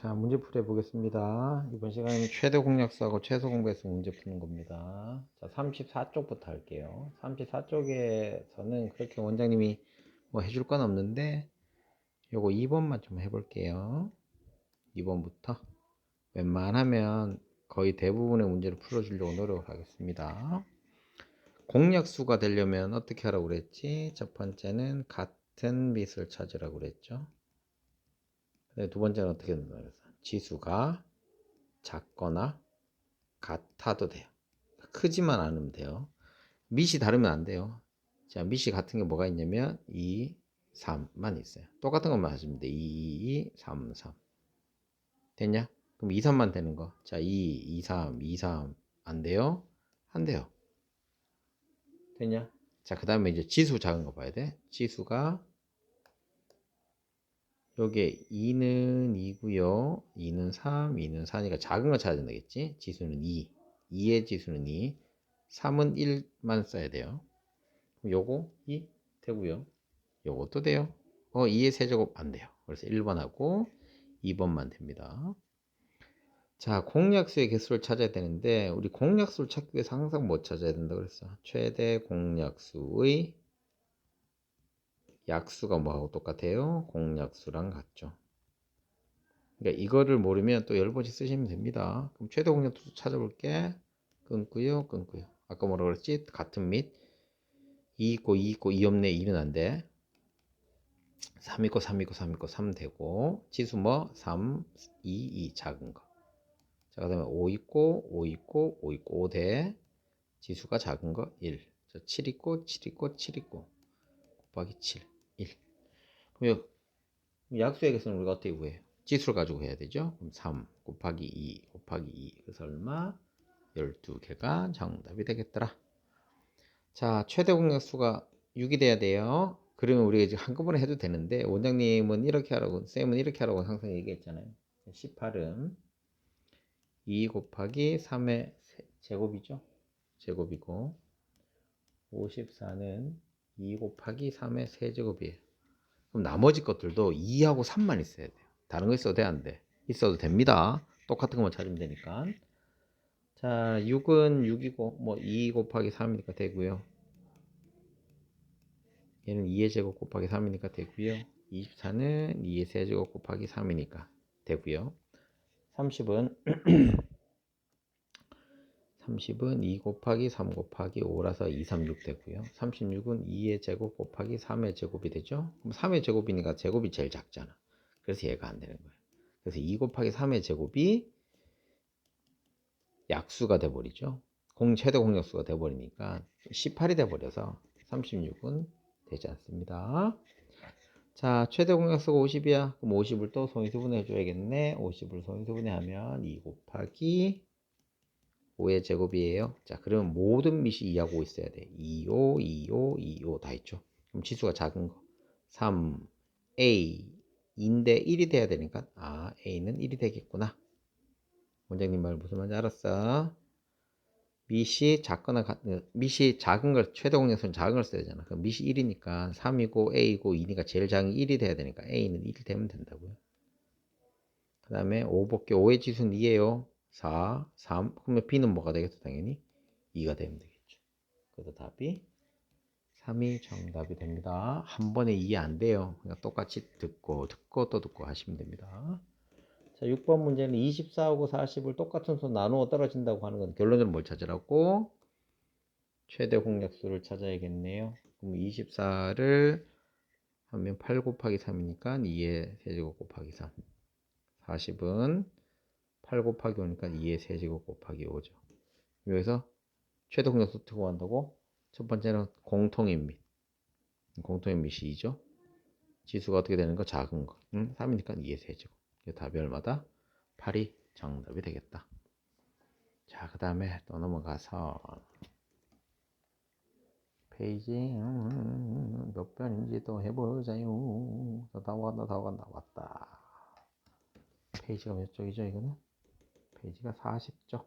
자, 문제 풀이 보겠습니다. 이번 시간은 최대 공약수하고 최소 공배수 문제 푸는 겁니다. 자, 34쪽부터 할게요. 34쪽에서는 그렇게 원장님이 뭐 해줄 건 없는데 요거 2번만 좀 해볼게요. 2번부터 웬만하면 거의 대부분의 문제를 풀어주려고 노력하겠습니다. 공약수가 되려면 어떻게 하라고 그랬지? 첫 번째는 같은 밑을 찾으라고 그랬죠. 두 번째는 어떻게 된다 그랬어? 지수가 작거나 같아도 돼요. 크지만 않으면 돼요. 밑이 다르면 안 돼요. 자, 밑이 같은 게 뭐가 있냐면 2, 3만 있어요. 똑같은 것만 하시면 돼. 2, 3, 3. 됐냐? 그럼 2, 3만 되는 거. 자, 2, 2, 3, 2, 3. 안 돼요? 안 돼요. 됐냐? 자, 그 다음에 이제 지수 작은 거 봐야 돼. 지수가 요게 2는 2고요. 2는 3, 2는 4니까 작은 거 찾아야 되겠지? 지수는 2. 2의 지수는 2. 3은 1만 써야 돼요. 요거 2 되고요. 요것도 돼요. 2의 세제곱 안 돼요. 그래서 1번하고 2번만 됩니다. 자, 공약수의 개수를 찾아야 되는데 우리 공약수를 찾기 위해서 항상 뭐 찾아야 된다 그랬어? 최대 공약수의 약수가 뭐하고 똑같아요? 공약수랑 같죠. 그러니까 이거를 모르면 또 10번씩 쓰시면 됩니다. 그럼 최대 공약수 찾아볼게. 끊고요. 끊고요. 아까 뭐라 그랬지? 같은 밑 2 있고 2 있고 2 없네. 2는 안 돼. 3 있고 3 있고 3 있고 3 되고 지수 뭐 3, 2, 2 작은 거. 자, 그 다음에 5 있고 5 있고 5 있고 5 대 지수가 작은 거 1. 자, 7 있고 7 있고 7 있고 곱하기 7, 1. 그럼 약수의 개수는 우리가 어떻게 구해요? 지수를 가지고 해야 되죠. 그럼 3 곱하기 2 곱하기 2. 그래서 얼마? 12개가 정답이 되겠더라. 자, 최대 공약수가 6이 돼야 돼요. 그러면 우리가 이제 한꺼번에 해도 되는데 원장님은 이렇게 하라고 쌤은 이렇게 하라고 항상 얘기했잖아요. 18은 2 곱하기 3의 제곱이죠. 제곱이고 54는 2 곱하기 3의 세제곱이에요. 그럼 나머지 것들도 2하고 3만 있어야 돼요. 다른 거 있어도 돼? 안 돼? 있어도 됩니다. 똑같은 것만 찾으면 되니까. 자, 6은 6이고 뭐 2 곱하기 3이니까 되고요. 얘는 2의 제곱 곱하기 3이니까 되고요. 24는 2의 세제곱 곱하기 3이니까 되고요. 30은 30은 2 곱하기 3 곱하기 5라서 2, 3, 6 되고요. 36은 2의 제곱 곱하기 3의 제곱이 되죠. 그럼 3의 제곱이니까 제곱이 제일 작잖아. 그래서 얘가 안 되는 거예요. 그래서 2 곱하기 3의 제곱이 약수가 돼버리죠. 최대 공약수가 돼버리니까 18이 돼버려서 36은 되지 않습니다. 자, 최대 공약수가 50이야. 그럼 50을 또 소인수분해 해줘야겠네. 50을 소인수분해 하면 2 곱하기 5의 제곱이에요. 자, 그러면 모든 밑이 2하고 있어야 돼. 25, 25, 25 다 있죠. 그럼 지수가 작은 거. 3, A, 인데 1이 돼야 되니까 A는 1이 되겠구나. 원장님 말 무슨 말인지 알았어? 밑이 작거나 밑이 작은 걸 최대 공약수는 작은 걸 써야 되잖아. 그럼 밑이 1이니까 3이고 A이고 2니까 제일 작은 게 1이 돼야 되니까 A는 1이 되면 된다고요. 그 다음에 5 볼게. 5의 지수는 2예요. 4, 3. 그러면 B는 뭐가 되겠어? 당연히 2가 되면 되겠죠. 그래서 답이 3이 정답이 됩니다. 한 번에 이해 안 돼요. 그냥 똑같이 듣고 또 듣고 하시면 됩니다. 자, 6번 문제는 24하고 40을 똑같은 수 나누어 떨어진다고 하는 건 결론적으로 뭘 찾으라고? 최대 공약수를 찾아야겠네요. 그럼 24를 하면 8 곱하기 3이니까 2의 세제곱 곱하기 3. 40은 8 곱하기 5니까 2의 세제곱 곱하기 5죠. 여기서 최대 공약수 구한다고? 첫 번째는 공통인 밑. 공통인 밑이 2죠. 지수가 어떻게 되는 거? 작은 거. 3이니까 2의 세제곱. 답이 얼마다? 8이 정답이 되겠다. 자, 그 다음에 또 넘어가서 페이지 몇 번인지 또 해보자요. 다 왔다. 페이지가 몇 쪽이죠, 이거는? 페이지가 40쪽.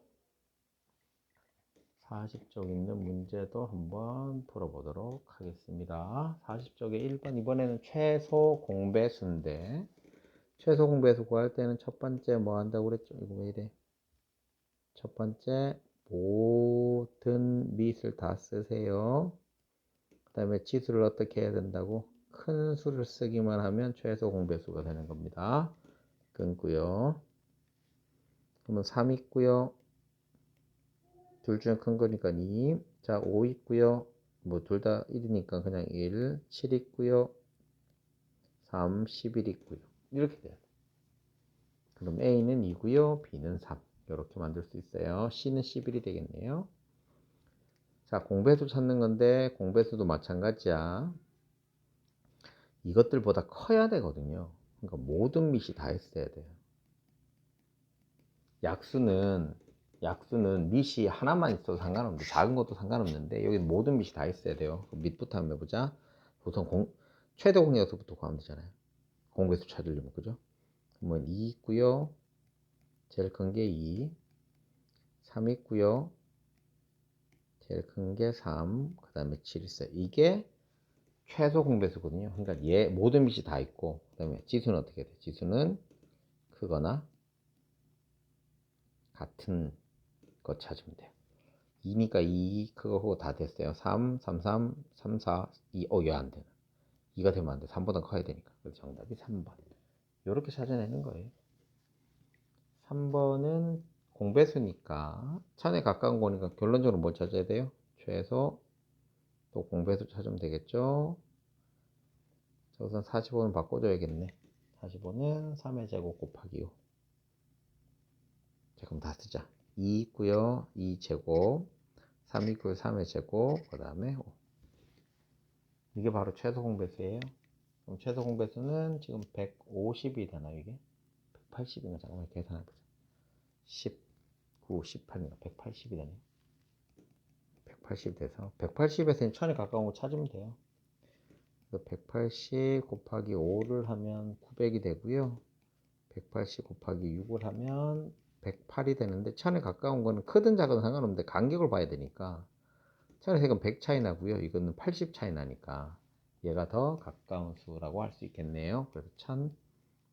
40쪽 있는 문제도 한번 풀어보도록 하겠습니다. 40쪽에 1번, 이번에는 최소 공배수인데, 최소 공배수 구할 때는 첫 번째 뭐 한다고 그랬죠? 이거 왜 이래? 첫 번째 모든 밑을 다 쓰세요. 그 다음에 지수를 어떻게 해야 된다고? 큰 수를 쓰기만 하면 최소 공배수가 되는 겁니다. 끊고요. 그러면 3 있고요. 둘 중에 큰 거니까 2. 자, 5 있고요. 뭐 둘 다 1이니까 그냥 1. 7 있고요. 3, 11 있고요. 이렇게 돼요. 그럼 A는 2고요. B는 3. 이렇게 만들 수 있어요. C는 11이 되겠네요. 자, 공배수 찾는 건데 공배수도 마찬가지야. 이것들보다 커야 되거든요. 그러니까 모든 밑이 다 있어야 돼요. 약수는 밑이 하나만 있어도 상관없는데 작은 것도 상관없는데 여기 모든 밑이 다 있어야 돼요. 밑부터 한번 해보자. 우선 최대 공약수부터 구하면 되잖아요. 공배수 찾으려면 그죠? 그러면 2 있고요. 제일 큰 게 2, 3 있고요. 제일 큰 게 3, 그 다음에 7 있어요. 이게 최소 공배수거든요. 그러니까 얘 모든 밑이 다 있고, 그 다음에 지수는 어떻게 돼? 지수는 크거나 같은 거 찾으면 돼요. 2니까 2 크고 다 됐어요. 3, 3, 3, 3, 4, 2. 얘 안 되나? 2가 되면 안 돼. 3보다 커야 되니까. 그래서 정답이 3번. 이렇게 찾아내는 거예요. 3번은 공배수니까 1000에 가까운 거니까 결론적으로 뭘 찾아야 돼요? 최소 또 공배수 찾으면 되겠죠. 자, 우선 45는 바꿔줘야겠네. 45는 3의 제곱 곱하기 5. 자, 그럼 다 쓰자. 2 있고요. 2 제곱. 3 있고요. 3의 제곱. 그 다음에 5. 이게 바로 최소 공배수예요. 그럼 최소 공배수는 지금 150이 되나요, 이게? 180인가? 잠깐만 계산해보자. 19, 18인가? 180이 되네요. 180 돼서 180에서 1000에 가까운 거 찾으면 돼요. 180 곱하기 5를 하면 900이 되고요. 180 곱하기 6을 하면 108이 되는데 1000에 가까운 거는 크든 작든 상관없는데 간격을 봐야 되니까 1000에서 100 차이 나고요. 이거는 80 차이 나니까 얘가 더 가까운 수라고 할 수 있겠네요. 그래서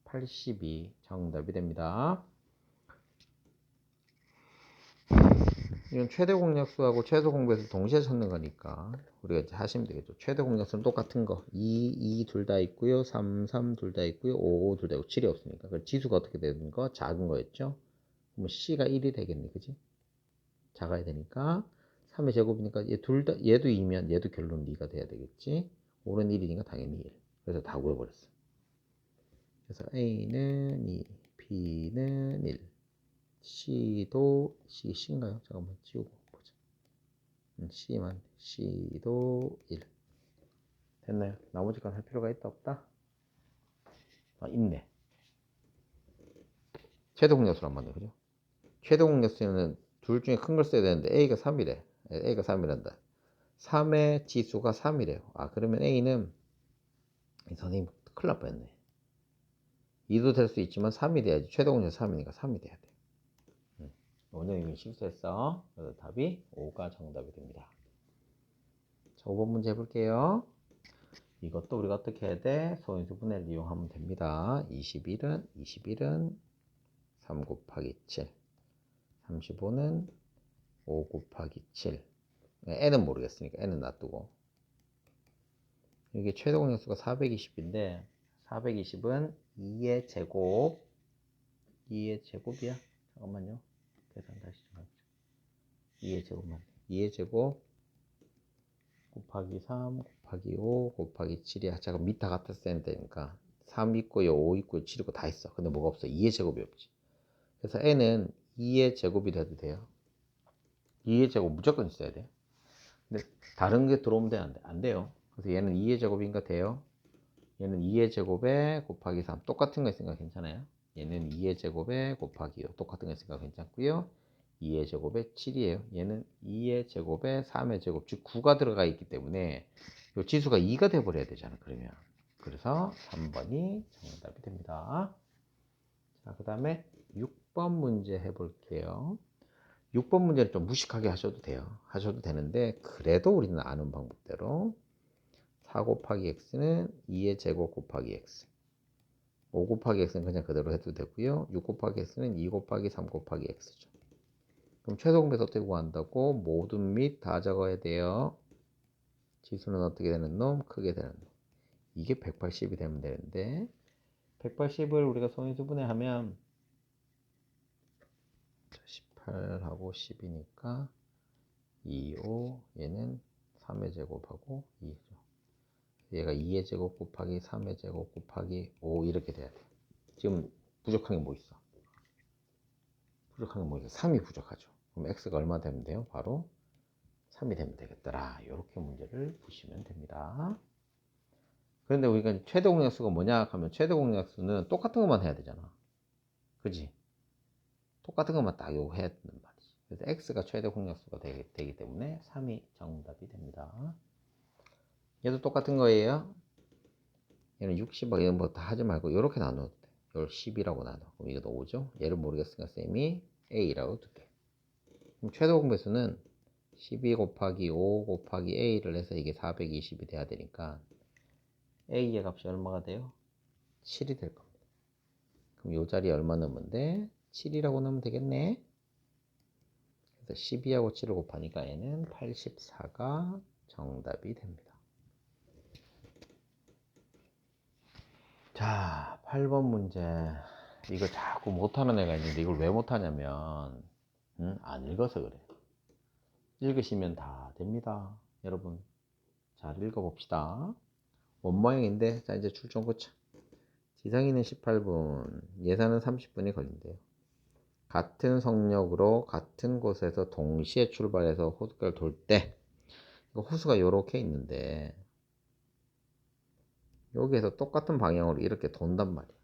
1080이 정답이 됩니다. 이건 최대 공약수하고 최소 공배수 동시에 찾는 거니까 우리가 이제 하시면 되겠죠. 최대 공약수는 똑같은 거 2 둘 다 있고요. 3 둘 다 있고요. 5 둘 다 있고 7이 없으니까 그 지수가 어떻게 되는 거? 작은 거였죠. 그러면 C가 1이 되겠네. 그지? 작아야 되니까 3의 제곱이니까 얘도 2면 얘도 결론 2가 돼야 되겠지. 5는 1이니까 당연히 1. 그래서 다 구해버렸어. 그래서 A는 2, B는 1. C도 C인가요? 잠깐만 지우고 보자. C도 1. 됐나요? 나머지 건 할 필요가 있다 없다? 있네. 최대 공약수란 말이에요. 그죠? 최대 공약수는 둘 중에 큰 걸 써야 되는데 A가 3이래. A가 3이란다. 3의 지수가 3이래요. 그러면 A는 선생님 큰일 날 뻔했네. 2도 될 수 있지만 3이 돼야지. 최대 공약수 3이니까 3이 돼야 돼. 원영이는 실수했어. 그래서 답이 5가 정답이 됩니다. 자, 5번 문제 해볼게요. 이것도 우리가 어떻게 해야 돼? 소인수 분해를 이용하면 됩니다. 21은 3 곱하기 7. 35는 5 곱하기 7. n은 모르겠으니까 n은 놔두고. 이게 최대 공약수가 420인데 420은 2의 제곱. 2의 제곱이야? 잠깐만요. 계산 다시 좀 해보자. 2의 제곱만. 2의 제곱 곱하기 3 곱하기 5 곱하기 7이야. 잠깐 밑 다 갖다 써야 되니까 3 있고요, 5 있고요, 7 있고 다 있어. 근데 뭐가 없어? 2의 제곱이 없지. 그래서 n은 2의 제곱이 돼도 돼요. 2의 제곱 무조건 있어야 돼. 근데 다른 게 들어오면 돼? 안 돼요. 그래서 얘는 2의 제곱인가 돼요. 얘는 2의 제곱에 곱하기 3 똑같은 거 있으니까 괜찮아요. 얘는 2의 제곱에 곱하기 5 똑같은 거 있으니까 괜찮고요. 2의 제곱에 7이에요. 얘는 2의 제곱에 3의 제곱 즉 9가 들어가 있기 때문에 이 지수가 2가 돼버려야 되잖아. 그러면 그래서 3번이 정답이 됩니다. 자, 그 다음에 6번 문제 해볼게요. 6번 문제는 좀 무식하게 하셔도 돼요. 하셔도 되는데 그래도 우리는 아는 방법대로 4 곱하기 x는 2의 제곱 곱하기 x 5 곱하기 x는 그냥 그대로 해도 되고요. 6 곱하기 x는 2 곱하기 3 곱하기 x죠. 그럼 최소 공배수 어떻게 구한다고? 모든 및 다 적어야 돼요. 지수는 어떻게 되는 놈? 크게 되는 놈. 이게 180이 되면 되는데 180을 우리가 소인수분해하면 18하고 10이니까 2, 5 얘는 3의 제곱하고 2죠. 얘가 2의 제곱 곱하기 3의 제곱 곱하기 5 이렇게 돼야 돼. 지금 부족한 게 뭐 있어? 부족한 게 뭐 있어? 3이 부족하죠. 그럼 x가 얼마 되면 돼요? 바로 3이 되면 되겠더라. 이렇게 문제를 보시면 됩니다. 그런데 우리가 최대 공약수가 뭐냐 하면 최대 공약수는 똑같은 것만 해야 되잖아. 그지? 똑같은 것만 딱 요거 해야 된단 말이지. 그래서 x가 최대 공약수가 되기 때문에 3이 정답이 됩니다. 얘도 똑같은 거예요. 얘는 60억 이런 거 다 하지 말고 이렇게 나눠도 돼. 이걸 10이라고 나눠. 그럼 이것도 5죠. 얘를 모르겠으니까 쌤이 a라고 둘게. 그럼 최대 공배수는 12 곱하기 5 곱하기 a를 해서 이게 420이 돼야 되니까 a의 값이 얼마가 돼요? 7이 될 겁니다. 그럼 이 자리에 얼마 넣으면 돼? 7이라고 넣으면 되겠네. 그래서 12하고 7을 곱하니까 얘는 84가 정답이 됩니다. 자, 8번 문제. 이거 자꾸 못하는 애가 있는데 이걸 왜 못하냐면 안 읽어서 그래. 읽으시면 다 됩니다. 여러분 잘 읽어봅시다. 원모양인데 자 이제 출전 고쳐. 지상이는 18분, 예산은 30분이 걸린대요. 같은 성역으로 같은 곳에서 동시에 출발해서 호숫가를 돌 때 호수가 이렇게 있는데 여기에서 똑같은 방향으로 이렇게 돈단 말이야.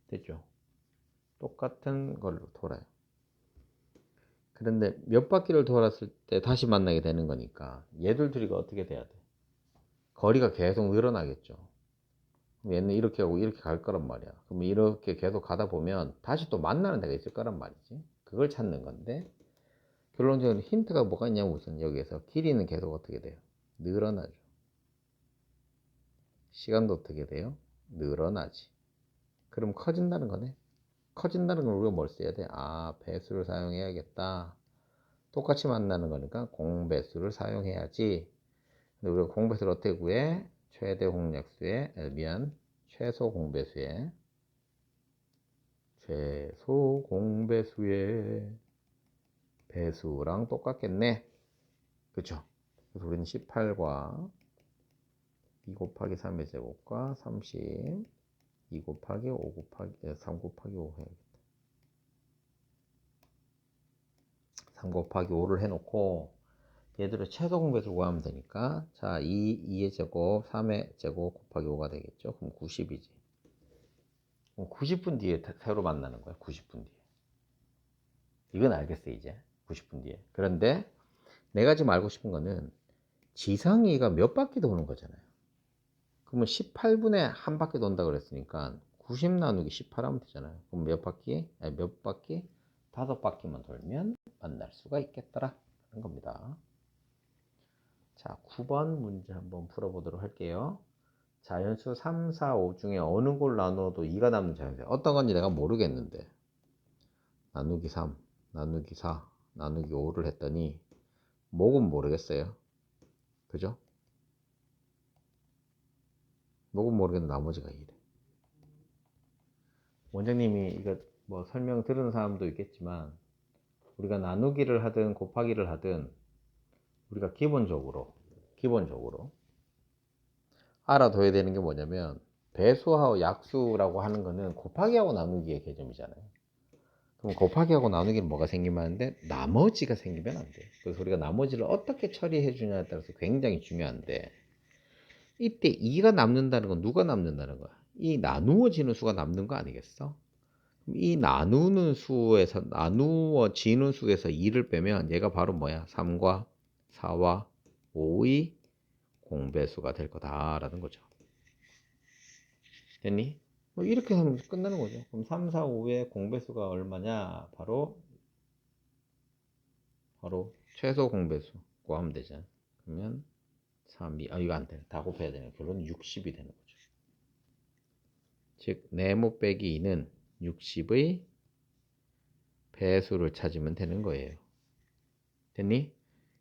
됐죠? 똑같은 걸로 돌아요. 그런데 몇 바퀴를 돌았을 때 다시 만나게 되는 거니까 얘들 둘이가 어떻게 돼야 돼? 거리가 계속 늘어나겠죠. 얘는 이렇게 하고 이렇게 갈 거란 말이야. 그럼 이렇게 계속 가다 보면 다시 또 만나는 데가 있을 거란 말이지. 그걸 찾는 건데 결론적으로 힌트가 뭐가 있냐면 우선 여기에서 길이는 계속 어떻게 돼요? 늘어나죠. 시간도 어떻게 돼요? 늘어나지. 그럼 커진다는 거네. 커진다는 건 우리가 뭘 써야 돼? 아, 배수를 사용해야겠다. 똑같이 만나는 거니까 공배수를 사용해야지. 근데 우리가 공배수를 어떻게 구해? 최대 공약수의 최소 공배수의 배수랑 똑같겠네. 그쵸? 그래서 우리는 18과 2 곱하기 3의 제곱과 30 2 곱하기 5 곱하기 3 곱하기 5 해야겠다. 3 곱하기 5를 해놓고 얘들을 최소 공배수를 구하면 되니까 자 2의 제곱 3의 제곱 곱하기 5가 되겠죠. 그럼 90이지. 그럼 90분 뒤에 새로 만나는 거야. 90분 뒤에. 이건 알겠어 이제. 90분 뒤에. 그런데 내가 지금 알고 싶은 거는 지상이가 몇 바퀴 도는 거잖아요. 그러면 18분에 한 바퀴 돈다 그랬으니까 90 나누기 18 하면 되잖아요. 그럼 몇 바퀴? 아니, 몇 바퀴? 5바퀴만 돌면 만날 수가 있겠더라 하는 겁니다. 자, 9번 문제 한번 풀어보도록 할게요. 자연수 3, 4, 5 중에 어느 걸 나누어도 2가 남는 자연수. 어떤 건지 내가 모르겠는데 나누기 3, 나누기 4, 나누기 5를 했더니 뭐건 모르겠어요. 그죠? 뭐건 모르겠는데 나머지가 2래. 원장님이 이거 뭐 설명 들은 사람도 있겠지만 우리가 나누기를 하든 곱하기를 하든 우리가 기본적으로 알아둬야 되는 게 뭐냐면 배수하고 약수라고 하는 거는 곱하기하고 나누기의 개념이잖아요. 그럼 곱하기하고 나누기는 뭐가 생기면 하는데 나머지가 생기면 안 돼. 그래서 우리가 나머지를 어떻게 처리해 주냐에 따라서 굉장히 중요한데 이때 2가 남는다는 건 누가 남는다는 거야? 이 나누어지는 수가 남는 거 아니겠어? 이 나누어지는 수에서 2를 빼면 얘가 바로 뭐야? 3과 4와 5의 공배수가 될 거다라는 거죠. 됐니? 뭐 이렇게 하면 끝나는 거죠. 그럼 3, 4, 5의 공배수가 얼마냐? 바로 최소 공배수 구하면 되잖아. 그러면 3, 2, 이거 안 돼. 다 곱해야 되네. 결론은 60이 되는 거죠. 즉 네모 빼기 2는 60의 배수를 찾으면 되는 거예요. 됐니?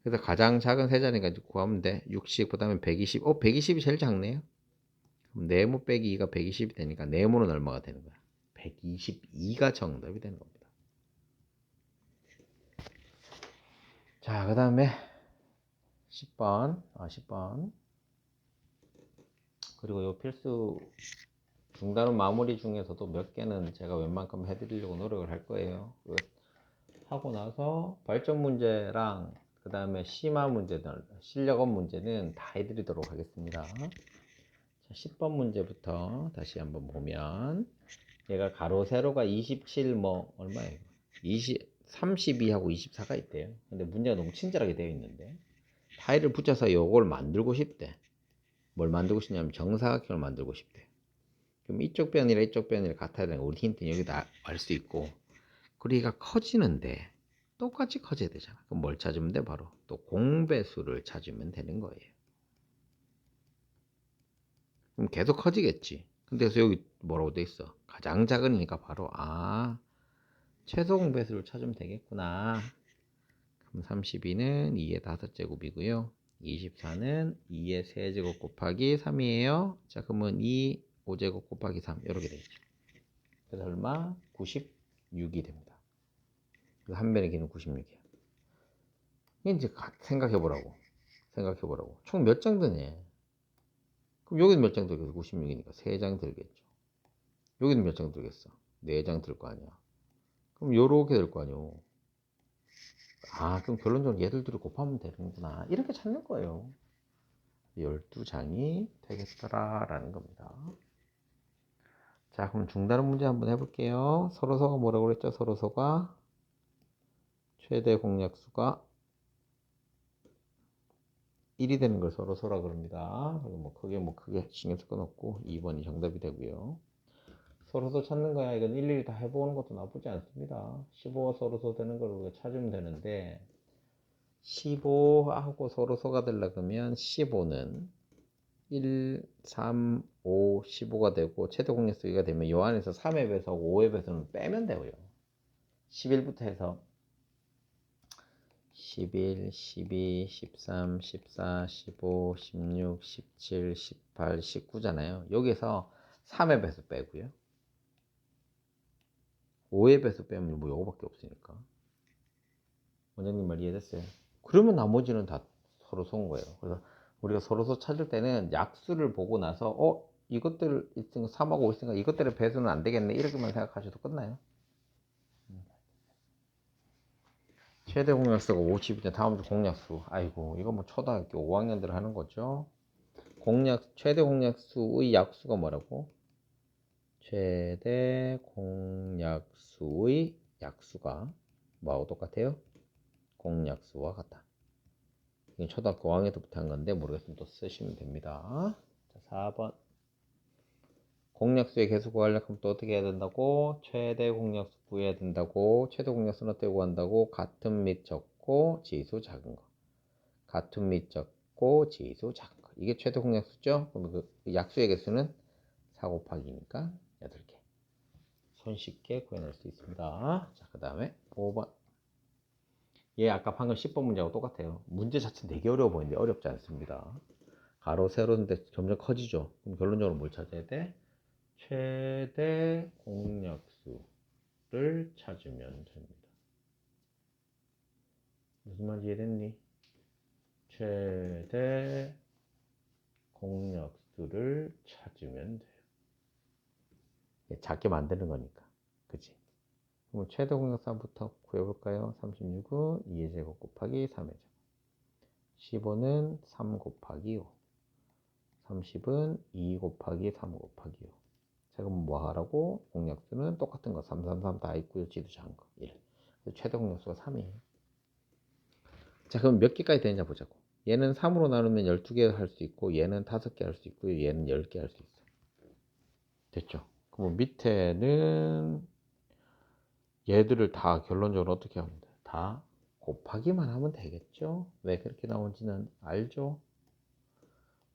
그래서 가장 작은 세 자리가 구하면 돼. 60, 그 다음에 120. 120이 제일 작네요. 그럼 네모 빼기 2가 120이 되니까 네모는 얼마가 되는 거야? 122가 정답이 되는 겁니다. 자, 그 다음에 10번. 그리고 요 필수 중단원 마무리 중에서도 몇 개는 제가 웬만큼 해드리려고 노력을 할 거예요. 하고 나서 발전 문제랑 그 다음에 심화 문제들, 실력업 문제는 다 해드리도록 하겠습니다. 자, 10번 문제부터 다시 한번 보면 얘가 가로 세로가 27 얼마예요? 32하고 24가 있대요. 근데 문제가 너무 친절하게 되어 있는데 타일을 붙여서 요걸 만들고 싶대. 뭘 만들고 싶냐면 정사각형을 만들고 싶대. 그럼 이쪽 변이랑 이쪽 변이랑 같아야 되는 거 우리 힌트는 여기다 알 수 있고, 그리고 얘가 커지는데 똑같이 커져야 되잖아. 그럼 뭘 찾으면 돼? 바로 또 공배수를 찾으면 되는 거예요. 그럼 계속 커지겠지. 근데 그래서 여기 뭐라고 돼 있어? 가장 작으니까 바로 최소 공배수를 찾으면 되겠구나. 그럼 32는 2의 5제곱이고요. 24는 2의 3제곱 곱하기 3이에요. 자, 그러면 2, 5제곱 곱하기 3 이렇게 되겠죠. 그래서 얼마? 96이 됩니다. 그래서 한 변의 길은 96이야. 이제 생각해보라고. 총 몇 장 드네? 그럼 여기는 몇 장 들겠어? 96이니까 3장 들겠죠. 여기는 몇 장 들겠어? 4장 들 거 아니야. 그럼 요렇게 될 거 아니요. 그럼 결론적으로 얘들 둘을 곱하면 되는구나. 이렇게 찾는 거예요. 12장이 되겠더라라는 겁니다. 자, 그럼 중단원 문제 한번 해볼게요. 서로서가 뭐라고 그랬죠? 서로서가 최대 공약수가 1이 되는 걸 서로서라 그럽니다. 크게 신경 쓸 건 없고 2번이 정답이 되고요. 서로서 찾는 거야. 이건 일일이 다 해보는 것도 나쁘지 않습니다. 15가 서로서 되는 걸 우리가 찾으면 되는데 15하고 서로서가 되려면 15는 1, 3, 5, 15가 되고 최대 공약수 2가 되면 요 안에서 3의 배수하고 5의 배수는 빼면 되고요. 11부터 해서 11, 12, 13, 14, 15, 16, 17, 18, 19잖아요. 여기서 3의 배수 빼고요. 5의 배수 빼면 뭐 요거밖에 없으니까. 원장님 말 이해됐어요? 그러면 나머지는 다 서로소인 거예요. 그래서 우리가 서로소 찾을 때는 약수를 보고 나서 이것들 있으니까 3하고 5 있으니까 이것들의 배수는 안 되겠네 이렇게만 생각하셔도 끝나요. 최대 공약수가 50이냐. 다음 주 공약수. 아이고, 이거 뭐 초등학교 5학년들 하는 거죠. 최대 공약수의 약수가 뭐라고? 최대 공약수의 약수가 뭐하고 똑같아요? 공약수와 같다. 이건 초등학교 5학년 때부터 한 건데 모르겠으면 또 쓰시면 됩니다. 자, 4번. 공약수의 개수 구하려면 또 어떻게 해야 된다고? 최대 공약수 구해야 된다고. 최대 공약수는 어떻게 구한다고? 같은 및 적고 지수 작은 거. 같은 및 적고 지수 작은 거. 이게 최대 공약수죠? 그럼 그 약수의 개수는 4 곱하기니까 8개. 손쉽게 구해낼 수 있습니다. 자, 그 다음에 5번. 얘 아까 방금 10번 문제하고 똑같아요. 문제 자체는 되게 어려워 보이는데 어렵지 않습니다. 가로 세로인데 점점 커지죠. 그럼 결론적으로 뭘 찾아야 돼? 최대 공약수를 찾으면 됩니다. 무슨 말인지 이해됐니? 최대 공약수를 찾으면 돼요. 작게 만드는 거니까. 그치? 그럼 최대 공약수 한부터 구해볼까요? 36은 2의 제곱 곱하기 3의 제곱. 15는 3 곱하기 5. 30은 2 곱하기 3 곱하기 5. 자, 그럼 뭐 하라고? 공약수는 똑같은 거 3, 3, 3 다 있고요. 지도 작은 거 1. 그래서 최대 공약수가 3이에요. 자, 그럼 몇 개까지 되느냐 보자고. 얘는 3으로 나누면 12개 할 수 있고 얘는 5개 할 수 있고요. 얘는 10개 할 수 있어. 됐죠? 그럼 밑에는 얘들을 다 결론적으로 어떻게 하면 돼? 다 곱하기만 하면 되겠죠? 왜 그렇게 나온지는 알죠?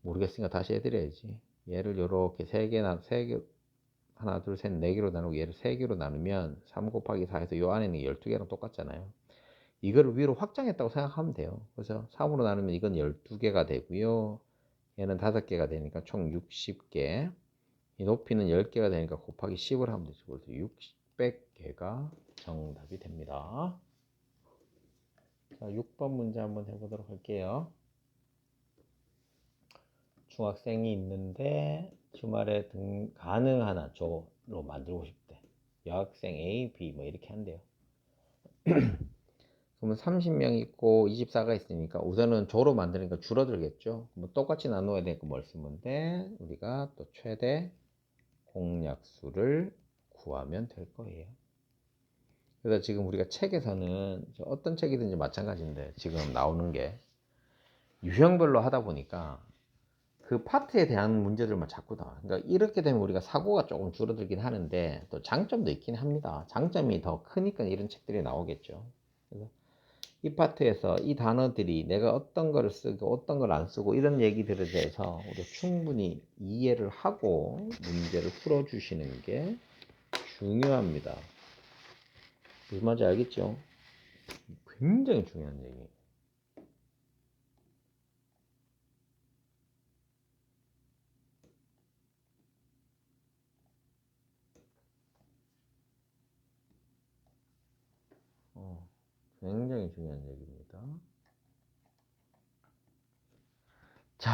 모르겠으니까 다시 해드려야지. 얘를 이렇게 3개 하나, 둘, 셋, 4개로 나누고 얘를 3개로 나누면 3 곱하기 4에서 요 안에 있는 12개랑 똑같잖아요. 이거를 위로 확장했다고 생각하면 돼요. 그래서 3으로 나누면 이건 12개가 되고요. 얘는 5개가 되니까 총 60개. 이 높이는 10개가 되니까 곱하기 10을 하면 되죠. 그래서 600개가 정답이 됩니다. 자, 6번 문제 한번 해보도록 할게요. 중학생이 있는데 주말에 가능하나 조로 만들고 싶대. 여학생 A, B 뭐 이렇게 한대요. 그러면 30명 있고 24가 있으니까 우선은 조로 만드니까 줄어들겠죠. 뭐 똑같이 나누어야 되니까 뭘 쓰면 돼? 우리가 또 최대 공약수를 구하면 될 거예요. 그래서 지금 우리가 책에서는 어떤 책이든지 마찬가지인데 지금 나오는 게 유형별로 하다 보니까 그 파트에 대한 문제들만 자꾸 나와. 그러니까 이렇게 되면 우리가 사고가 조금 줄어들긴 하는데 또 장점도 있긴 합니다. 장점이 더 크니까 이런 책들이 나오겠죠. 그래서 이 파트에서 이 단어들이 내가 어떤 거를 쓰고 어떤 걸 안 쓰고 이런 얘기들에 대해서 우리가 충분히 이해를 하고 문제를 풀어주시는 게 중요합니다. 무슨 말인지 알겠죠? 굉장히 중요한 얘기예요. 굉장히 중요한 얘기입니다. 자,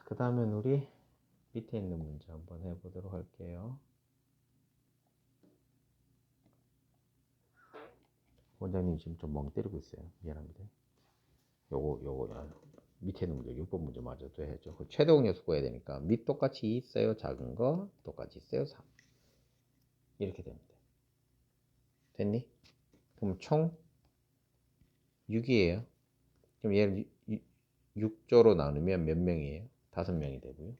그 다음엔 우리 밑에 있는 문제 한번 해보도록 할게요. 원장님 지금 좀 멍 때리고 있어요. 미안합니다. 요거 밑에 있는 문제 6번 문제 마저도 해야죠. 그 최대공약수 구해야 되니까 밑 똑같이 있어요. 작은 거 똑같이 있어요. 3 이렇게 됩니다. 됐니? 그럼 총 6이에요. 그럼 얘를 6조로 나누면 몇 명이에요? 5명이 되고요.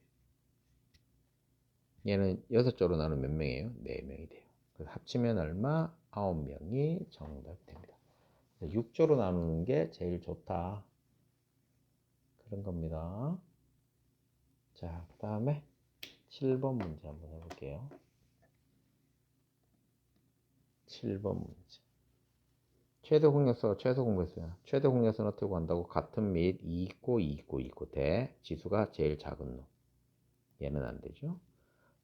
얘는 6조로 나누면 몇 명이에요? 4명이 돼요. 그래서 합치면 얼마? 9명이 정답이 됩니다. 6조로 나누는 게 제일 좋다. 그런 겁니다. 자, 그 다음에 7번 문제 한번 해볼게요. 7번 문제. 최대 공약수가 최소 공배수야. 최대 공약수는 어떻게 구한다고? 같은 및 2 있고 2 있고 2 있고 대 지수가 제일 작은 놈. 얘는 안 되죠.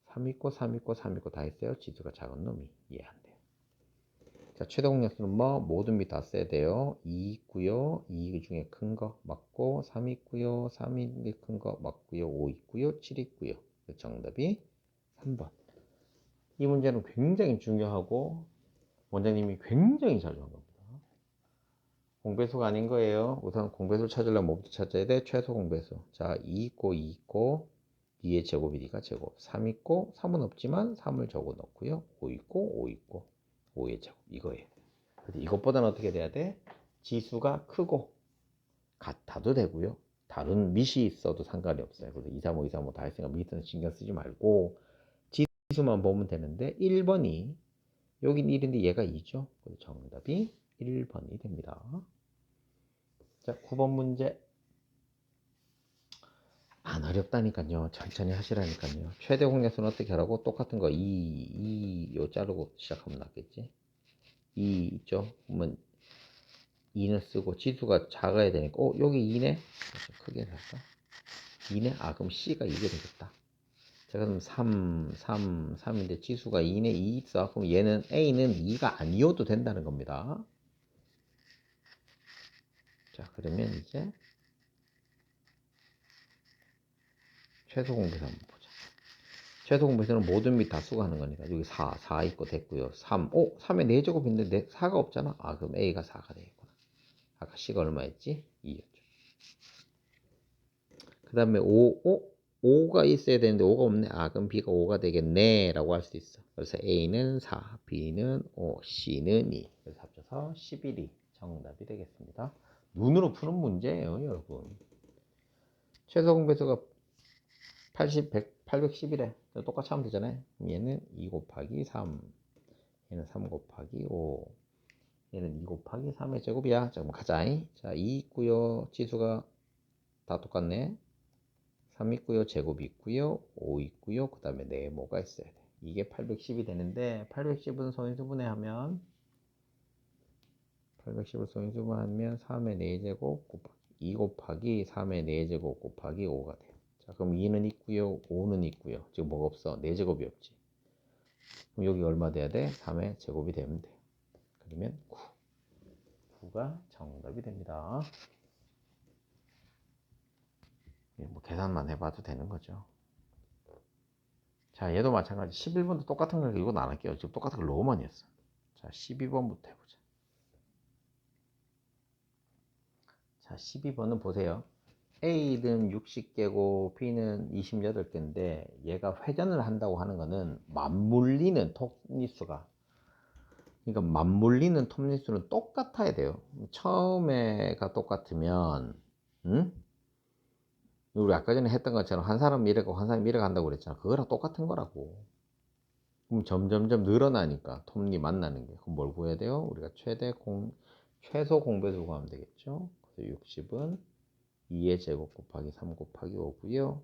3 있고 3 있고 3 있고 다 있어요. 지수가 작은 놈이 이해 안 돼요. 자, 최대 공약수는 뭐 모든 및 다 써야 돼요. 2 있고요. 2 중에 큰 거 맞고 3 있고요. 3 중에 큰 거 맞고요. 5 있고요. 7 있고요. 정답이 3번. 이 문제는 굉장히 중요하고 원장님이 굉장히 잘 적은 겁니다. 공배수가 아닌 거예요. 우선 공배수를 찾으려면 뭐부터 찾아야 돼? 최소 공배수. 자, 2 있고 2 있고 2의 제곱이 니까 제곱. 3 있고 3은 없지만 3을 적어 넣고요. 5 있고 5 있고 5의 제곱 이거예요. 그래서 이것보다는 어떻게 돼야 돼? 지수가 크고 같아도 되고요. 다른 밑이 있어도 상관이 없어요. 그래서 2, 3, 5, 2, 3, 5 다 했으니까 밑은 신경 쓰지 말고 지수만 보면 되는데 1번이 여긴 1인데 얘가 2죠. 그래서 정답이 1번이 됩니다. 자, 9번 문제. 안 어렵다니까요. 천천히 하시라니까요. 최대 공약수는 어떻게 하라고? 똑같은 거 2요 자르고 시작하면 낫겠지. 2 있죠? 그러면 2는 쓰고 지수가 작아야 되니까 여기 2네? 좀 크게 할까? 2네? 아 그럼 C가 이게 되겠다. 자 그럼 3인데 지수가 2네 2 있어. 그럼 얘는 A는 2가 아니어도 된다는 겁니다. 자 그러면 이제 최소 공배수 한번 보자. 최소 공배수는 모든 및 다수가 하는 거니까 여기 4 있고 됐고요. 3에 4제곱 있는데 4가 없잖아. 아 그럼 A가 4가 되겠구나. 아까 C가 얼마였지? 2였죠. 그 다음에 5가 있어야 되는데 5가 없네. 아 그럼 B가 5가 되겠네 라고 할 수 있어. 그래서 A는 4, B는 5, C는 2. 그래서 합쳐서 11이 정답이 되겠습니다. 눈으로 푸는 문제예요 여러분. 최소 공배수가 80, 100, 811에 똑같이 하면 되잖아요. 얘는 2 곱하기 3, 얘는 3 곱하기 5, 얘는 2 곱하기 3의 제곱이야. 자 그럼 가자. 자 2 있고요. 지수가 다 똑같네. 3 있고요. 제곱이 있고요. 5 있고요. 그 다음에 네모가 있어야 돼. 이게 810이 되는데 810은 소인수분해하면 810을 소인수분하면 3의 4제곱 곱하기 2 곱하기 3의 4제곱 곱하기 5가 돼요. 자, 그럼 2는 있고요. 5는 있고요. 지금 뭐가 없어? 4제곱이 없지. 그럼 여기 얼마 돼야 돼? 3의 제곱이 되면 돼요. 그러면 9. 9가 정답이 됩니다. 뭐 계산만 해봐도 되는 거죠. 자, 얘도 마찬가지. 11번도 똑같은 걸 이건 안 할게요. 지금 똑같은 걸 너무 많이 했어. 자, 12번부터 해보자. 자, 12번은 보세요. A는 60개고 B는 28개인데 얘가 회전을 한다고 하는 거는 맞물리는 톱니수가, 그러니까 맞물리는 톱니수는 똑같아야 돼요. 처음에가 똑같으면 우리 아까 전에 했던 것처럼 한 사람 미래가 한 사람 미래가 한다고 그랬잖아. 그거랑 똑같은 거라고. 그럼 점점점 늘어나니까 톱니 만나는 게. 그럼 뭘 구해야 돼요? 우리가 최소 공배수 구하면 되겠죠. 그래서 60은 2의 제곱 곱하기 3 곱하기 5고요.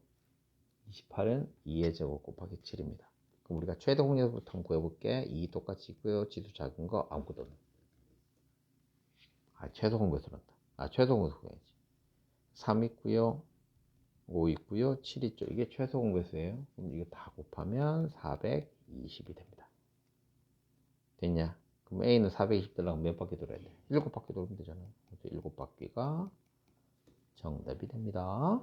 28은 2의 제곱 곱하기 7입니다. 그럼 우리가 최대 공배수부터 한번 구해볼게. 2 똑같이 있고요. 지수 작은 거 아무것도 없네. 최소 공배수란다. 최소 공배수 구해야지. 3 있고요. 5 있고요. 7 있죠. 이게 최소 공배수예요. 그럼 이거 다 곱하면 420이 됩니다. 됐냐? 그럼 A는 420 들라면 몇 바퀴 돌아야 돼? 7바퀴 돌면 되잖아. 그래서 7바퀴가 정답이 됩니다.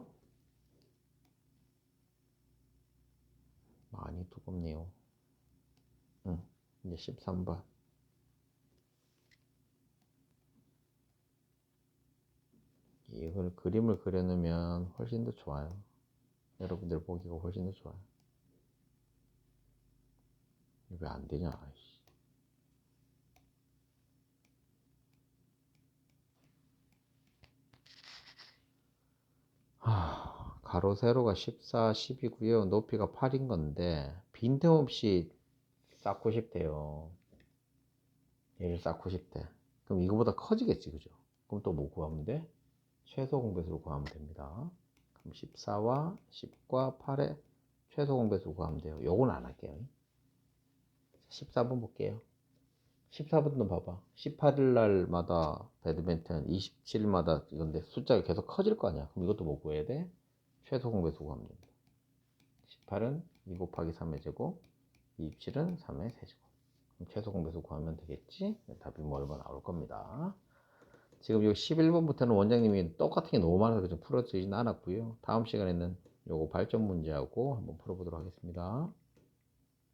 많이 두껍네요. 이제 13번. 이걸 그림을 그려놓으면 훨씬 더 좋아요. 여러분들 보기가 훨씬 더 좋아요. 왜 안 되냐? 가로 세로가 14, 10이고요. 높이가 8인 건데 빈틈없이 쌓고 싶대요. 얘를 쌓고 싶대. 그럼 이거보다 커지겠지, 그죠? 그럼 또 뭐 구하면 돼? 최소 공배수를 구하면 됩니다. 그럼 14와 10과 8의 최소 공배수 구하면 돼요. 요건 안 할게요. 14번 볼게요. 14번도 봐봐. 18일 날마다 배드민턴, 27일마다 이건데 숫자가 계속 커질 거 아니야. 그럼 이것도 뭐 구해야 돼? 최소 공배수 구하면 됩니다. 18은 2 곱하기 3의 제곱, 27은 3의 세제곱. 그럼 최소 공배수 구하면 되겠지? 답이 뭐 얼마 나올 겁니다. 지금 요 11번부터는 원장님이 똑같은 게 너무 많아서 좀 풀어지진 않았고요. 다음 시간에는 요거 발전 문제하고 한번 풀어보도록 하겠습니다.